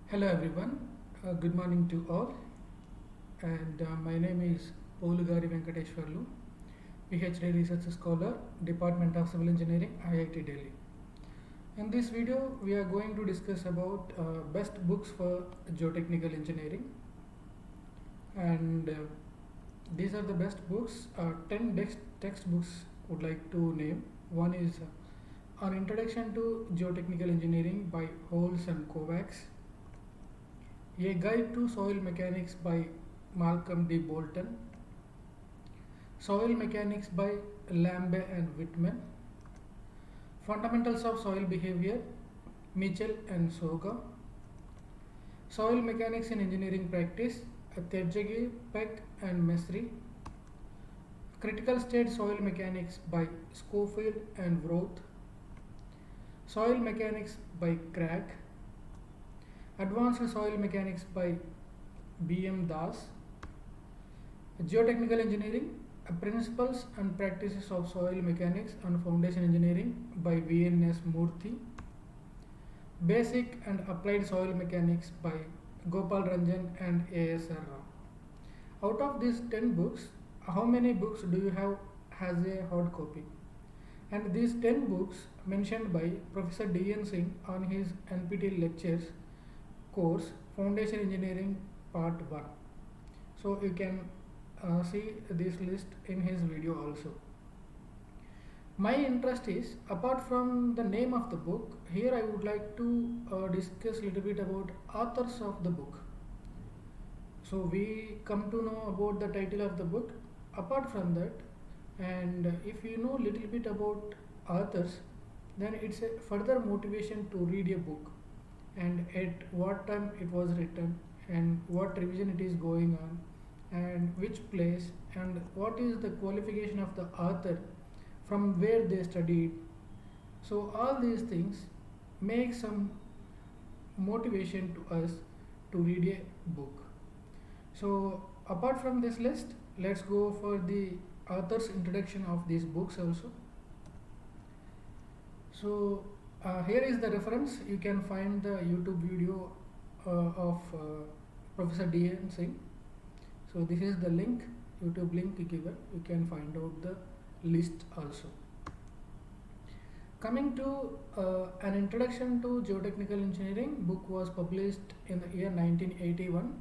Hello everyone, good morning to all, and my name is Polugari Venkateshwarlu, PhD Research Scholar, Department of Civil Engineering, IIT Delhi. In this video, we are going to discuss about best books for geotechnical engineering, and these are the best books. 10 textbooks would like to name. One is An Introduction to Geotechnical Engineering by Holes and Kovacs. A Guide to Soil Mechanics by Malcolm D. Bolton. Soil Mechanics by Lambe and Whitman. Fundamentals of Soil Behavior, Mitchell and Soga. Soil Mechanics in Engineering Practice, Tedjagi, Peck and Mesri. Critical State Soil Mechanics by Schofield and Wroth. Soil Mechanics by Craig. Advanced Soil Mechanics by B.M. Das. Geotechnical Engineering, Principles and Practices of Soil Mechanics and Foundation Engineering by V.N.S. Murthy. Basic and Applied Soil Mechanics by Gopal Ranjan and A.S.R. Rao. Out of these 10 books, how many books do you have as a hard copy? And these 10 books mentioned by Professor D.N. Singh on his NPTEL lectures course Foundation Engineering Part 1. So you can see this list in his video also. My interest is, apart from the name of the book, here I would like to discuss a little bit about authors of the book. So we come to know about the title of the book. Apart from that, and if you know little bit about authors, then it's a further motivation to read a book, and at what time it was written, and what revision it is going on, and which place, and what is the qualification of the author, from where they studied. So all these things make some motivation to us to read a book. So apart from this list, let's go for the author's introduction of these books also. So here is the reference. You can find the YouTube video of Professor D.N. Singh. So this is the link, YouTube link given. You can find out the list also. Coming to An Introduction to Geotechnical Engineering, book was published in the year 1981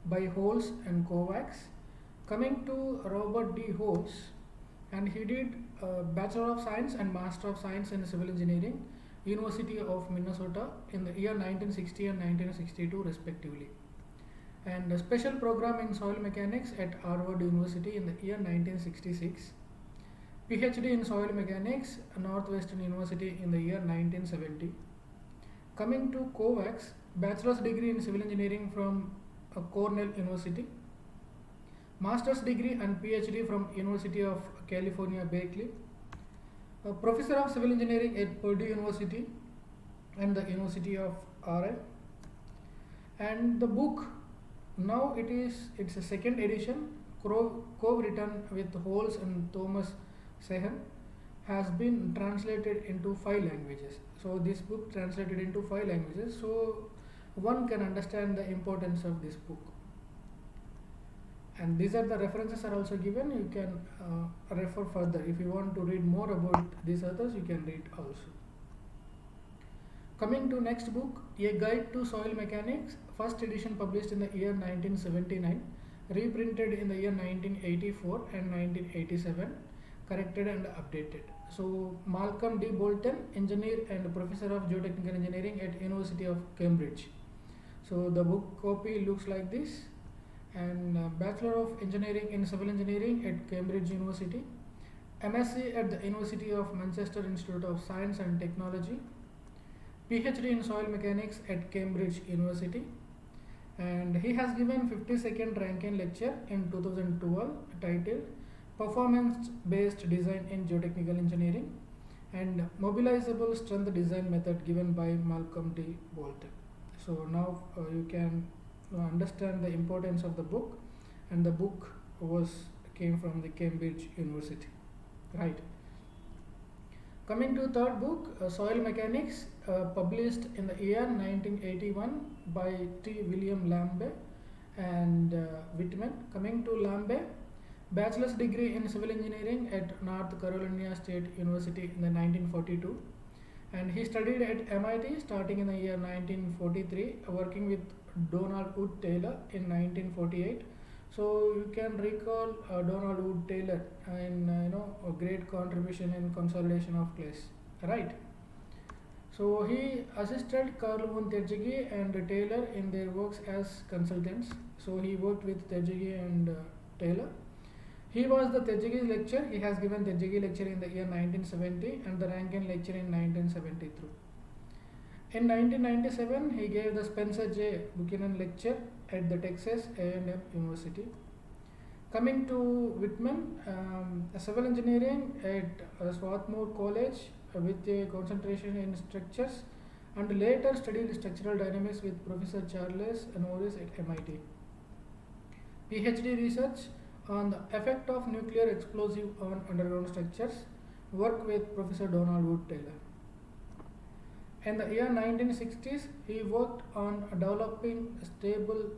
by Holes and Kovacs. Coming to Robert D. Holes, and he did Bachelor of Science and Master of Science in Civil Engineering, University of Minnesota in the year 1960 and 1962 respectively, and a special program in soil mechanics at Harvard University in the year 1966, PhD in soil mechanics, Northwestern University in the year 1970. Coming to Kovacs, bachelor's degree in civil engineering from Cornell University, master's degree and PhD from University of California, Berkeley, a professor of civil engineering at Purdue University and the University of RI. And the book, now it's a second edition, co-written with Holes and Thomas Sehan, has been translated into 5 languages. So this book translated into 5 languages, so one can understand the importance of this book. And these are the references are also given. You can refer further. If you want to read more about these authors, you can read also. Coming to next book, A Guide to Soil Mechanics, first edition published in the year 1979, reprinted in the year 1984 and 1987, corrected and updated. So Malcolm D. Bolton, engineer and professor of geotechnical engineering at University of Cambridge. So the book copy looks like this. And Bachelor of Engineering in Civil Engineering at Cambridge University, MSc at the University of Manchester Institute of Science and Technology, PhD in Soil Mechanics at Cambridge University, and he has given 52nd Rankin Lecture in 2012 titled Performance Based Design in Geotechnical Engineering and Mobilizable Strength Design Method, given by Malcolm D. Bolton. So now you can understand the importance of the book, and the book came from the Cambridge University, right? Coming to third book, Soil Mechanics, published in the year 1981 by T. William Lambe and Whitman. Coming to Lambe, bachelor's degree in civil engineering at North Carolina State University in the 1942, and he studied at MIT starting in the year 1943, working with Donald Wood Taylor in 1948. So you can recall Donald Wood Taylor and a great contribution in consolidation of clays, right? So he assisted Carl von Terjegi and Taylor in their works as consultants. So he worked with Terjegi and Taylor. He was the Terjegi lecturer. He has given Terjegi lecture in the year 1970 and the Rankin lecture in 1973. In 1997, he gave the Spencer J. Buchanan lecture at the Texas A&M University. Coming to Whitman, civil engineering at Swarthmore College with a concentration in structures, and later studied structural dynamics with Professor Charles Norris at MIT. PhD research on the effect of nuclear explosive on underground structures, work with Professor Donald Wood Taylor. In the year 1960s, he worked on developing stable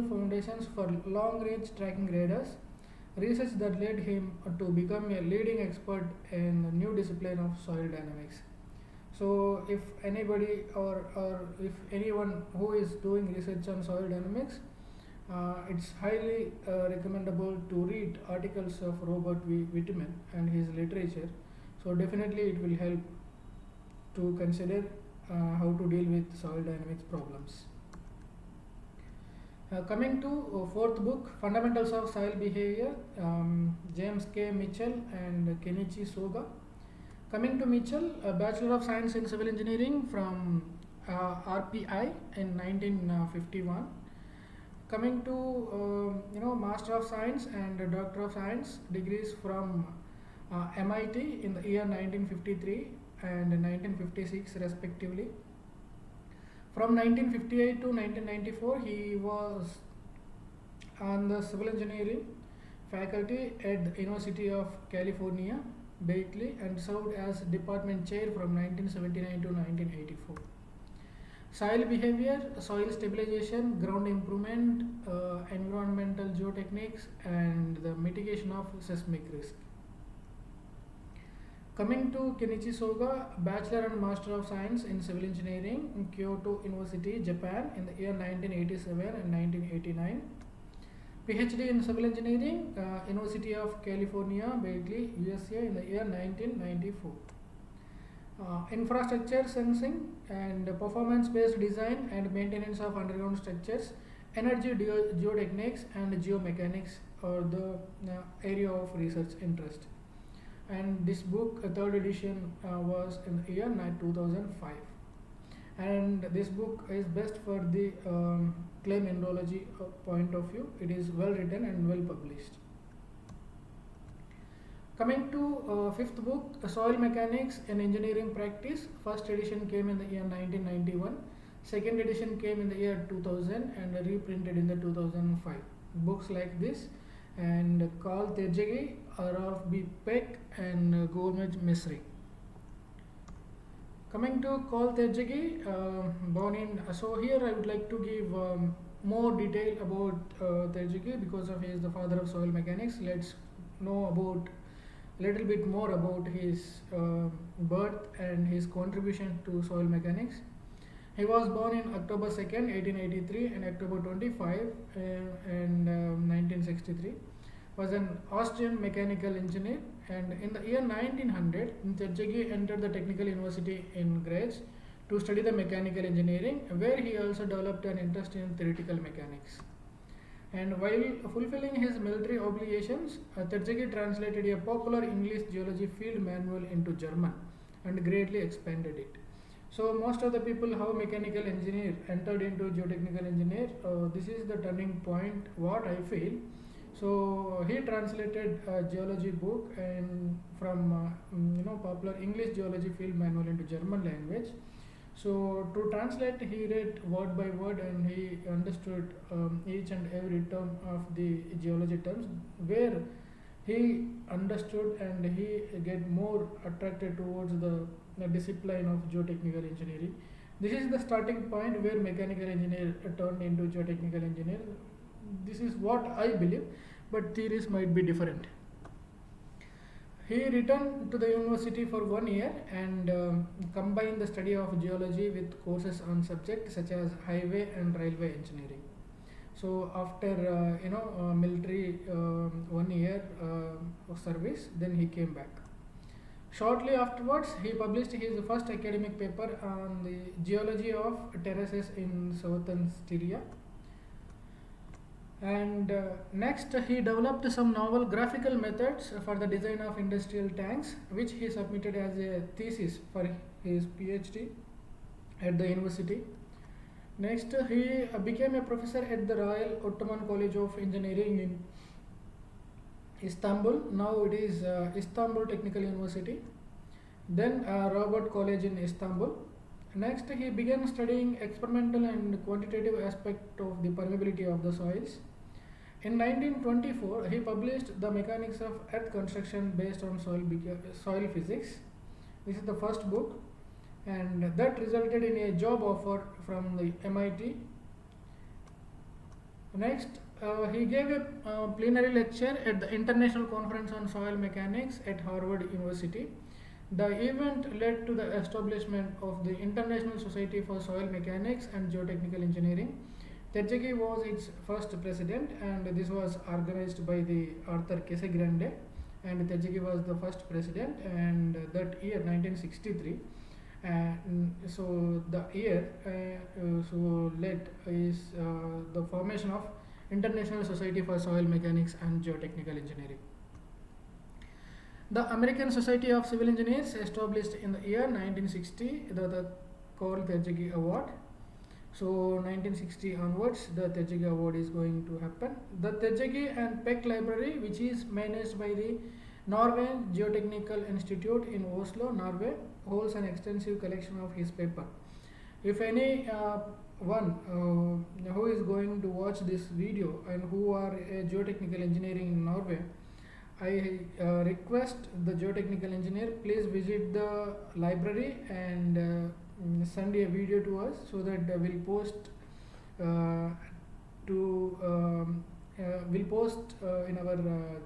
foundations for long-range tracking radars, research that led him to become a leading expert in the new discipline of soil dynamics. So if anybody or if anyone who is doing research on soil dynamics, it's highly recommendable to read articles of Robert V. Whitman and his literature. So definitely it will help to consider how to deal with soil dynamics problems. Coming to fourth book, Fundamentals of Soil Behavior, James K. Mitchell and Kenichi Soga. Coming to Mitchell, a Bachelor of Science in Civil Engineering from RPI in 1951. Coming to Master of Science and Doctor of Science degrees from MIT in the year 1953 and 1956 respectively. From 1958 to 1994, he was on the civil engineering faculty at the University of California, Berkeley, and served as department chair from 1979 to 1984. Soil behavior, soil stabilization, ground improvement, environmental geotechnics, and the mitigation of seismic risk. Coming to Kenichi Soga, Bachelor and Master of Science in Civil Engineering in Kyoto University, Japan in the year 1987 and 1989. PhD in Civil Engineering, University of California, Berkeley, USA in the year 1994. Infrastructure sensing and performance-based design and maintenance of underground structures, energy geotechnics and geomechanics are the area of research interest. And this book, third edition, was in the year 2005. And this book is best for the clay mineralogy point of view. It is well written and well published. Coming to fifth book, Soil Mechanics in Engineering Practice. First edition came in the year 1991. Second edition came in the year 2000 and reprinted in the 2005. Books like this and Carl Terjegi, Ralph B. Peck and Gomez Misri. Coming to Carl Terjegi, born in, so here I would like to give more detail about Terjegi because he is the father of soil mechanics. Let's know about little bit more about his birth and his contribution to soil mechanics. He was born in October 2nd, 1883 and October 25 in 1963. Was an Austrian mechanical engineer, and in the year 1900, Terjegi entered the Technical University in Graz to study the mechanical engineering, where he also developed an interest in theoretical mechanics. And while fulfilling his military obligations, Terjegi translated a popular English geology field manual into German and greatly expanded it. So most of the people how mechanical engineer entered into geotechnical engineer, this is the turning point what I feel. So he translated a geology book and from popular English geology field manual into German language. So to translate, he read word by word and he understood each and every term of the geology terms, where he understood and he get more attracted towards the discipline of geotechnical engineering. This is the starting point where mechanical engineer turned into geotechnical engineer. This is what I believe, but theories might be different. He returned to the university for 1 year and combined the study of geology with courses on subjects such as highway and railway engineering. So after military 1 year of service, then he came back. Shortly afterwards, he published his first academic paper on the geology of terraces in southern Styria. And next, he developed some novel graphical methods for the design of industrial tanks, which he submitted as a thesis for his PhD at the university. Next, he became a professor at the Royal Ottoman College of Engineering in Istanbul. Now it is Istanbul Technical University. Then Robert College in Istanbul. Next, he began studying experimental and quantitative aspect of the permeability of the soils. In 1924, he published The Mechanics of Earth Construction based on soil physics. This is the first book, and that resulted in a job offer from the MIT. Next, he gave a plenary lecture at the International Conference on Soil Mechanics at Harvard University. The event led to the establishment of the International Society for Soil Mechanics and Geotechnical Engineering. Terjegi was its first president, and this was organized by the Arthur Casagrande, and Terjegi was the first president, and that year 1963. And so the year led is the formation of International Society for Soil Mechanics and Geotechnical Engineering. The American Society of Civil Engineers established in the year 1960 the Carl Terjegi Award. So 1960 onwards, the Terjegi Award is going to happen. The Terjegi and Peck Library, which is managed by the Norway Geotechnical Institute in Oslo, Norway, holds an extensive collection of his paper. If any one who is going to watch this video and who are a geotechnical engineering in Norway, I request the geotechnical engineer, please visit the library and send a video to us, so that we'll post in our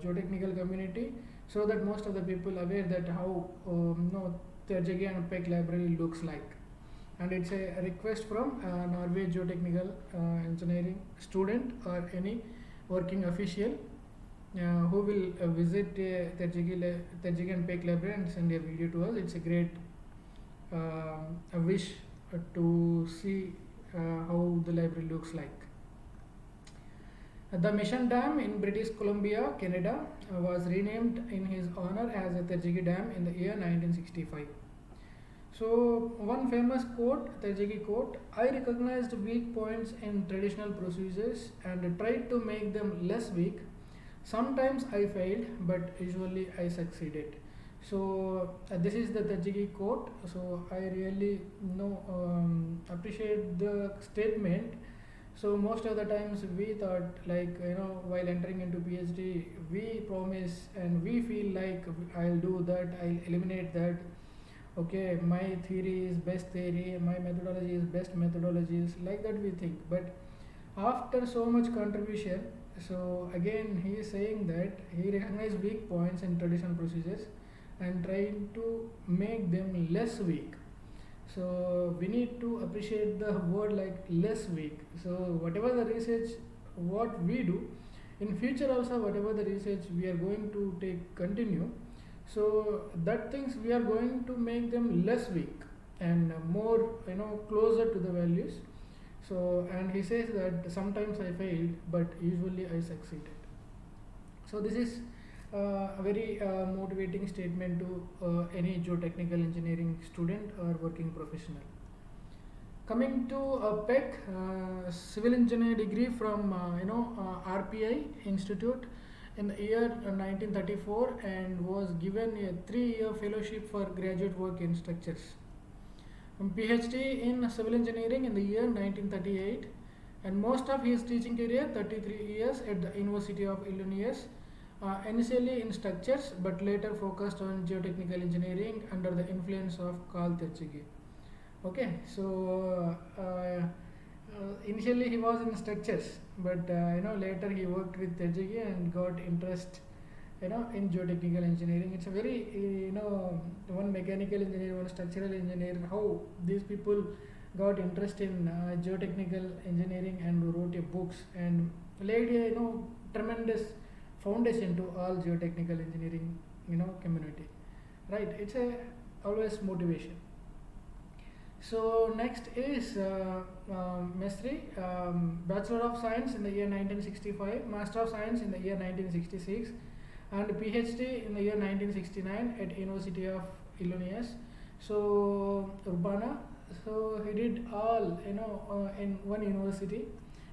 geotechnical community, so that most of the people aware that how Terjegi and Peck library looks like. And it's a request from Norway Geotechnical Engineering student or any working official who will visit Terjegi and Peck library and send a video to us. It's a great a wish to see how the library looks like. The Mission Dam in British Columbia, Canada, was renamed in his honor as a Terjegi Dam in the year 1965. So one famous quote, Terjegi quote: "I recognized weak points in traditional procedures and tried to make them less weak. Sometimes I failed, but usually I succeeded." So this is the Terjegi quote. So I really appreciate the statement. So most of the times we thought, like, while entering into PhD, we promise and we feel like I'll do that, I'll eliminate that. Okay, my theory is best theory, my methodology is best methodologies, like that we think. But after so much contribution, so again he is saying that he recognized weak points in traditional procedures and trying to make them less weak. So we need to appreciate the word like less weak. So whatever the research what we do in future, also whatever the research we are going to continue, so that things we are going to make them less weak and more closer to the values. So, and he says that sometimes I failed, but usually I succeeded. So this is a very motivating statement to any geotechnical engineering student or working professional. Coming to Peck, civil engineer degree from RPI Institute in the year 1934, and was given a 3-year fellowship for graduate work in structures. PhD in civil engineering in the year 1938, and most of his teaching career, 33 years at the University of Illinois, initially in structures but later focused on geotechnical engineering under the influence of Carl Techege. Okay, so initially he was in structures, but later he worked with Techege and got interest in geotechnical engineering. It's a very one mechanical engineer, one structural engineer, how these people got interest in geotechnical engineering and wrote a books and laid a tremendous foundation to all geotechnical engineering community, right? It's a always motivation. So next is Mesri, Bachelor of Science in the year 1965, Master of Science in the year 1966, and PhD in the year 1969 at University of Illinois. So Urbana, so he did all in one university,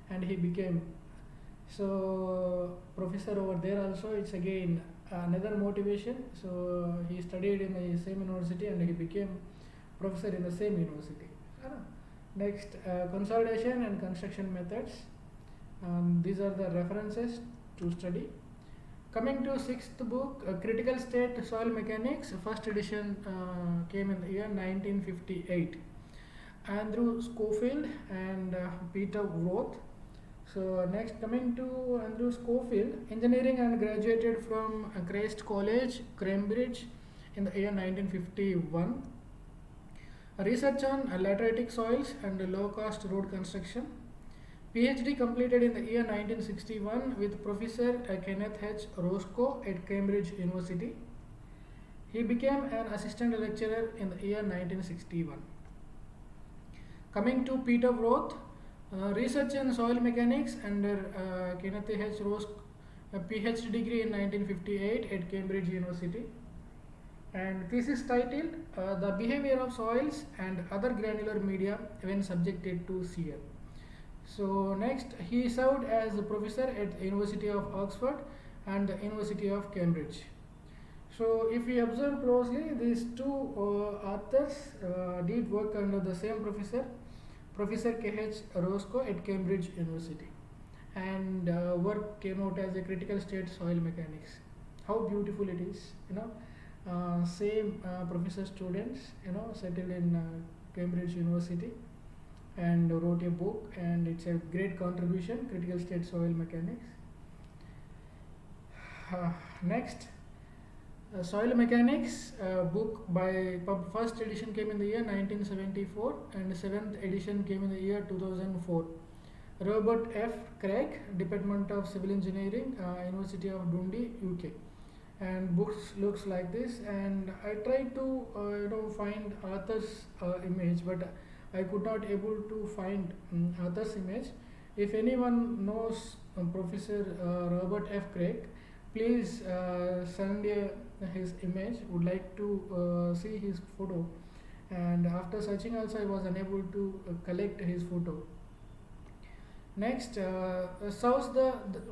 and he became so professor over there also. It's again another motivation. So he studied in the same university and he became professor in the same university. Next, consolidation and construction methods. These are the references to study. Coming to sixth book, Critical State Soil Mechanics, first edition came in the year 1958. Andrew Schofield and Peter Roth. So next, coming to Andrew Schofield, engineering and graduated from Christ College, Cambridge in the year 1951. Research on lateritic soils and low-cost road construction. PhD completed in the year 1961 with Professor Kenneth H. Roscoe at Cambridge University. He became an assistant lecturer in the year 1961. Coming to Peter Roth, research in soil mechanics under Kenneth H. Roscoe, a PhD degree in 1958 at Cambridge University. And thesis titled The Behavior of Soils and Other Granular Media when Subjected to Shear. So next, he served as a professor at the University of Oxford and the University of Cambridge. So if we observe closely, these two authors did work under the same professor, Professor K.H. Roscoe at Cambridge University, and work came out as a critical state soil mechanics. How beautiful it is, same professor students, settled in Cambridge University and wrote a book, and it's a great contribution, critical state soil mechanics. Next, soil mechanics book by first edition came in the year 1974 and seventh edition came in the year 2004. Robert F. Craig, Department of Civil Engineering, University of Dundee, UK. And books looks like this, and I tried to find author's image, but I could not able to find author's image. If anyone knows Professor Robert F. Craig, please send his image. Would like to see his photo, and after searching also I was unable to collect his photo. Next,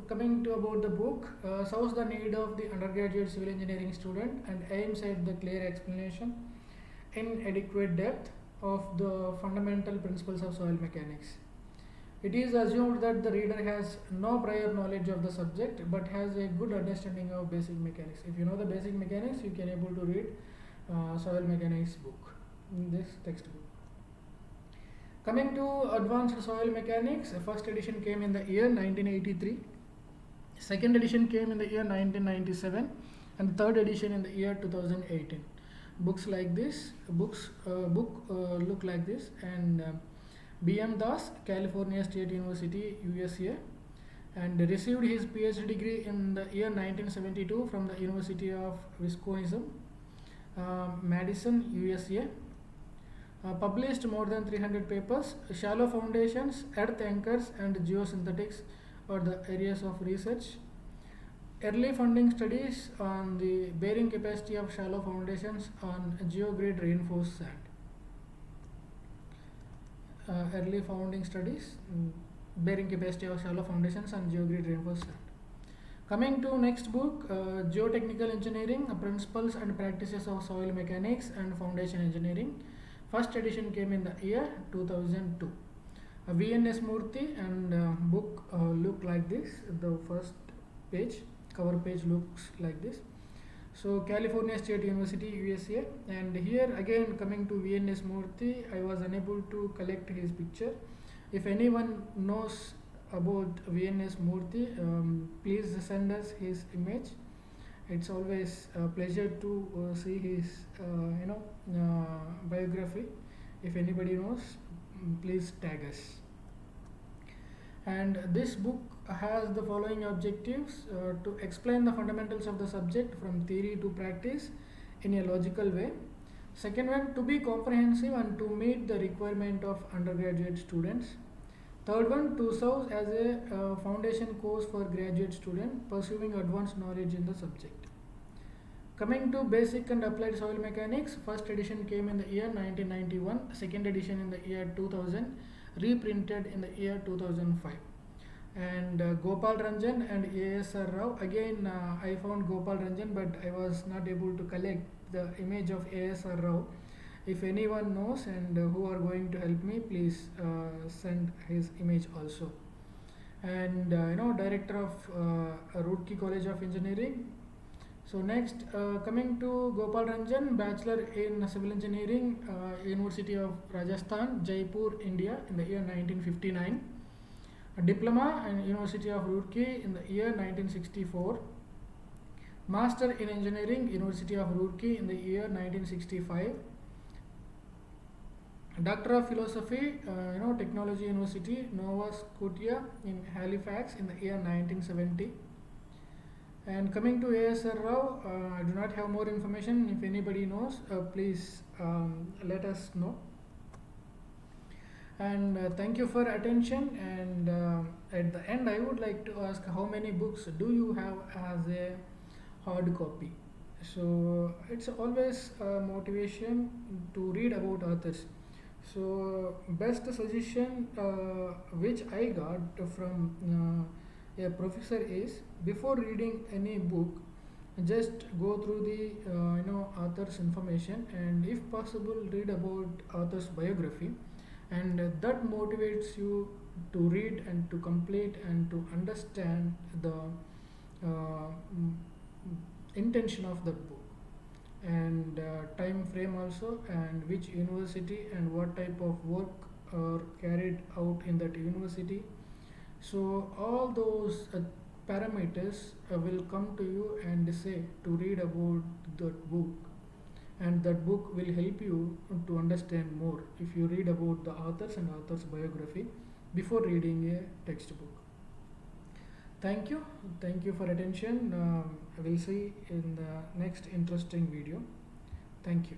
coming to about the book, shows the need of the undergraduate civil engineering student and aims at the clear explanation in adequate depth of the fundamental principles of soil mechanics. It is assumed that the reader has no prior knowledge of the subject but has a good understanding of basic mechanics. If you know the basic mechanics, you can able to read soil mechanics book in this textbook. Coming to advanced soil mechanics, first edition came in the year 1983, second edition came in the year 1997, and third edition in the year 2018. Books like this, book look like this, and B.M. Das, California State University, USA, and received his PhD degree in the year 1972 from the University of Wisconsin, Madison, USA. Published more than 300 papers. Shallow foundations, earth anchors, and geosynthetics are the areas of research. Early funding studies on the bearing capacity of shallow foundations on geograde reinforced sand. Early founding studies, bearing capacity of shallow foundations on geograde reinforced sand. Coming to next book, Geotechnical Engineering, Principles and Practices of Soil Mechanics and Foundation Engineering. First edition came in the year 2002. VNS Murthy, and book look like this, the first page. cover page looks like this. So California State University, USA, and here again coming to VNS Murthy, I was unable to collect his picture. If anyone knows about VNS Murthy, please send us his image. It's always a pleasure to see his biography. If anybody knows, please tag us. And this book has the following objectives: to explain the fundamentals of the subject from theory to practice in a logical way. Second one, to be comprehensive and to meet the requirement of undergraduate students. Third one, to serve as a foundation course for graduate students pursuing advanced knowledge in the subject. Coming to basic and applied soil mechanics, first edition came in the year 1991, second edition in the year 2000, reprinted in the year 2005. And Gopal Ranjan and ASR Rao, again I found Gopal Ranjan, but I was not able to collect the image of ASR Rao. If anyone knows and who are going to help me, please send his image also. And director of Roorkee College of Engineering. So next, coming to Gopal Ranjan, Bachelor in Civil Engineering, University of Rajasthan, Jaipur, India, in the year 1959. A diploma in University of Roorkee in the year 1964. Master in Engineering, University of Roorkee in the year 1965. Doctor of Philosophy, Technology University, Nova Scotia in Halifax in the year 1970. And coming to ASR Rao, I do not have more information. If anybody knows, please let us know. And thank you for attention. And at the end, I would like to ask, how many books do you have as a hard copy? So it's always a motivation to read about authors. So best suggestion which I got from a professor is, before reading any book, just go through the author's information, and if possible read about author's biography, and that motivates you to read and to complete and to understand the intention of the book, and time frame also, and which university and what type of work are carried out in that university. So all those parameters will come to you and say to read about that book, and that book will help you to understand more if you read about the authors and author's biography before reading a textbook. Thank you for attention. We'll see in the next interesting video. Thank you.